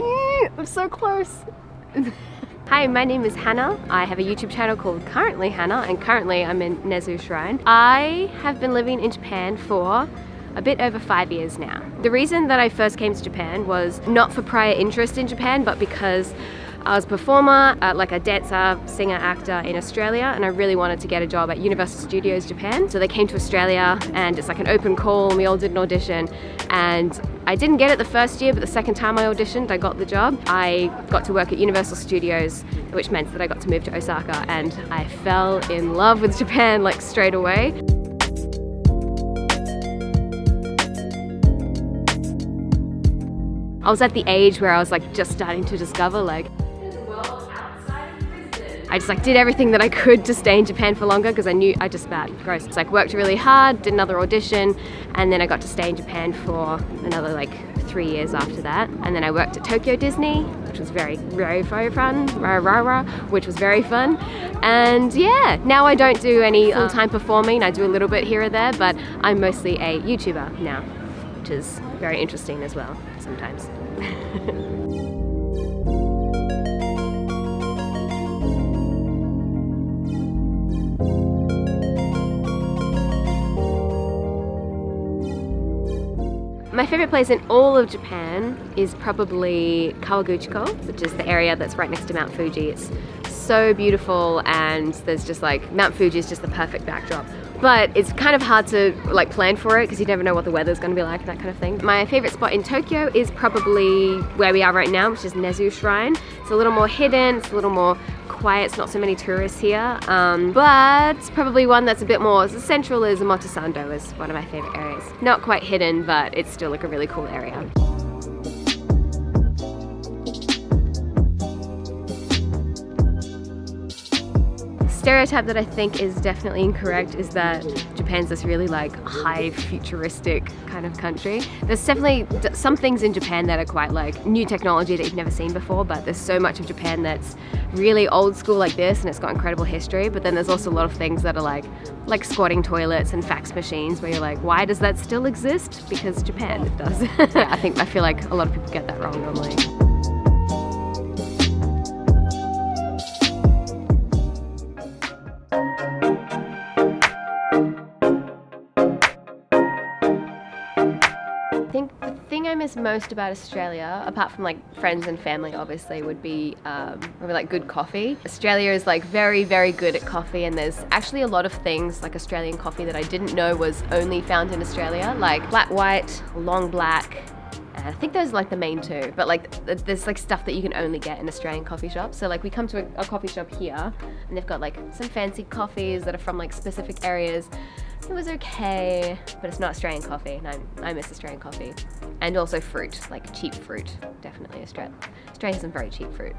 I'm so close. Hi, my name is Hannah. I have a YouTube channel called Currently Hannah, and currently I'm in Nezu Shrine. I have been living in Japan for a bit over 5 years now. The reason that I first came to Japan was not for prior interest in Japan, but because I was a performer, like a dancer, singer, actor in Australia, and I really wanted to get a job at Universal Studios Japan. So they came to Australia, and it's like an open call, and we all did an audition. And I didn't get it the first year, but the second time I auditioned, I got the job. I got to work at Universal Studios, which meant that I got to move to Osaka, and I fell in love with Japan like straight away. I was at the age where I was like just starting to discover like I just like did everything that I could to stay in Japan for longer because I knew I just gross. So like worked really hard, did another audition, and then I got to stay in Japan for another like 3 years after that. And then I worked at Tokyo Disney, which was very fun, which was very fun. And yeah, now I don't do any full-time performing. I do a little bit here or there, but I'm mostly a YouTuber now, which is very interesting as well sometimes. My favorite place in all of Japan is probably Kawaguchiko, which is the area that's right next to Mount Fuji. It's so beautiful, and there's just like, Mount Fuji is just the perfect backdrop. But it's kind of hard to like plan for it because you never know what the weather's going to be like and that kind of thing. My favorite spot in Tokyo is probably where we are right now, which is Nezu Shrine. It's a little more hidden, it's a little more quiet, it's not so many tourists here. But probably one that's a bit more central is Omotesando is one of my favorite areas. Not quite hidden, but it's still like a really cool area. Stereotype that I think is definitely incorrect is that Japan's this really like high futuristic kind of country. There's definitely some things in Japan that are quite like new technology that you've never seen before, but there's so much of Japan that's really old school like this, and it's got incredible history. But then there's also a lot of things that are like squatting toilets and fax machines where you're like, why does that still exist? Because Japan, it does. Yeah, I feel like a lot of people get that wrong normally. I think the thing I miss most about Australia, apart from like friends and family obviously, would be like good coffee. Australia is like very good at coffee, and there's actually a lot of things like Australian coffee that I didn't know was only found in Australia, like flat white, long black. I think those are like the main two, but like there's like stuff that you can only get in Australian coffee shops. So like we come to a coffee shop here, and they've got like some fancy coffees that are from like specific areas. It was okay, but it's not Australian coffee, and I miss Australian coffee. And also fruit, like cheap fruit, definitely Australia has some very cheap fruit.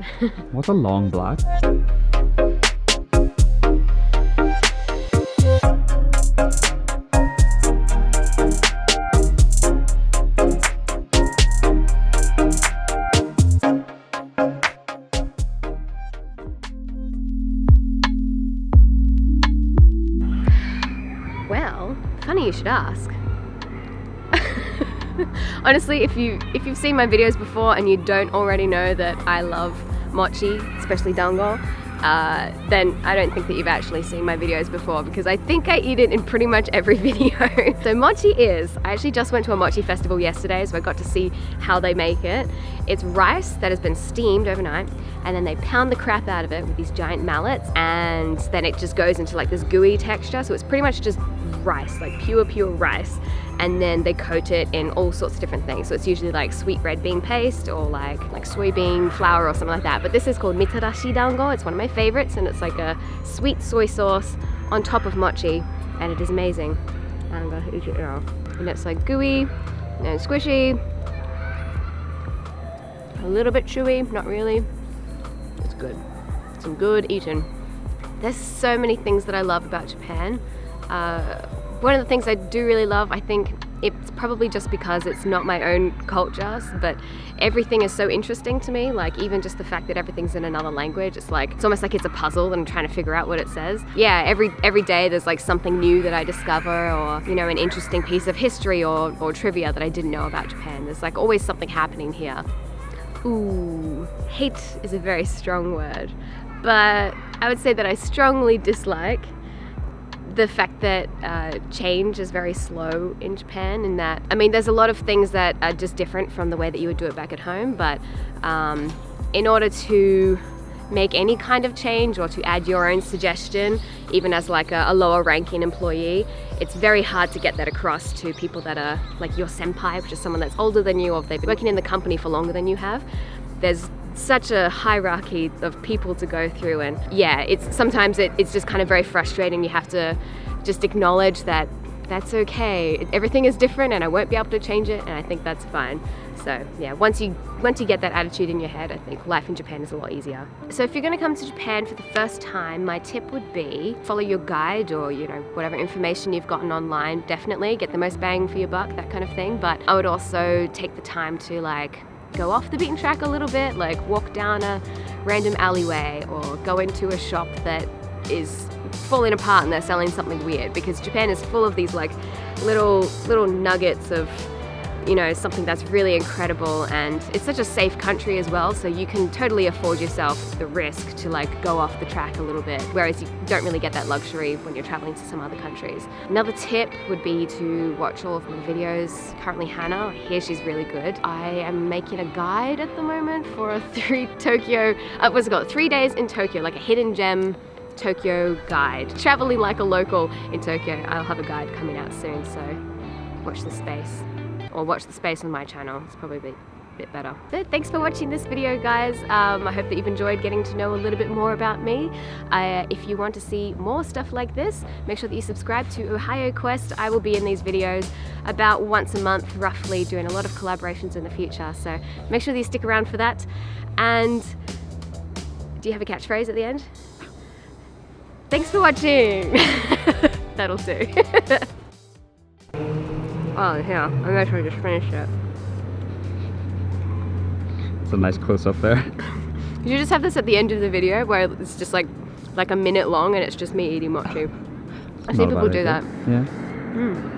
What's a long black? Well, funny you should ask. Honestly, if you've seen my videos before and you don't already know that I love mochi, especially dango, then I don't think that you've actually seen my videos before, because I think I eat it in pretty much every video. So mochi I actually just went to a mochi festival yesterday, so I got to see how they make it. It's rice that has been steamed overnight, and then they pound the crap out of it with these giant mallets, and then it just goes into like this gooey texture. So it's pretty much just rice, like pure rice, and then they coat it in all sorts of different things. So it's usually like sweet red bean paste or like soybean flour or something like that. But this is called mitarashi dango. It's one of my favorites, and it's like a sweet soy sauce on top of mochi, and it is amazing. I'm gonna eat it now. And it's like gooey and squishy, a little bit chewy, not really. It's good. Some good eating. There's so many things that I love about Japan. One of the things I do really love, I think it's probably just because it's not my own culture, but everything is so interesting to me. Like even just the fact that everything's in another language, it's almost like it's a puzzle and I'm trying to figure out what it says. Yeah, every day there's like something new that I discover, or you know, an interesting piece of history or trivia that I didn't know about Japan. There's like always something happening here. Ooh, hate is a very strong word, but I would say that I strongly dislike the fact that change is very slow in Japan, in that, I mean, there's a lot of things that are just different from the way that you would do it back at home, but in order to make any kind of change or to add your own suggestion, even as like a lower ranking employee, it's very hard to get that across to people that are like your senpai, which is someone that's older than you, or they've been working in the company for longer than you have. There's such a hierarchy of people to go through, and yeah, sometimes it's just kind of very frustrating. You have to just acknowledge that that's okay. Everything is different and I won't be able to change it, and I think that's fine. So yeah, once you get that attitude in your head, I think life in Japan is a lot easier. So if you're going to come to Japan for the first time, my tip would be follow your guide, or whatever information you've gotten online. Definitely get the most bang for your buck, that kind of thing. But I would also take the time to like go off the beaten track a little bit, like walk down a random alleyway or go into a shop that is falling apart and they're selling something weird, because Japan is full of these like little nuggets of something that's really incredible, and it's such a safe country as well, so you can totally afford yourself the risk to like go off the track a little bit, whereas you don't really get that luxury when you're traveling to some other countries. Another tip would be to watch all of my videos. Currently Hannah, I hear she's really good. I am making a guide at the moment for a 3 days in Tokyo, like a hidden gem Tokyo guide. Traveling like a local in Tokyo. I'll have a guide coming out soon, so watch this space. Or watch the space on my channel, it's probably a bit better. But thanks for watching this video, guys. I hope that you've enjoyed getting to know a little bit more about me. If you want to see more stuff like this, make sure that you subscribe to Ohio Quest. I will be in these videos about once a month, roughly, doing a lot of collaborations in the future, so make sure that you stick around for that. And do you have a catchphrase at the end? Thanks for watching! That'll do. Oh, yeah, I'm actually just finished it. It's a nice close-up there. You just have this at the end of the video where it's just like a minute long and it's just me eating mochi. I've seen people do that. Yeah. Mm.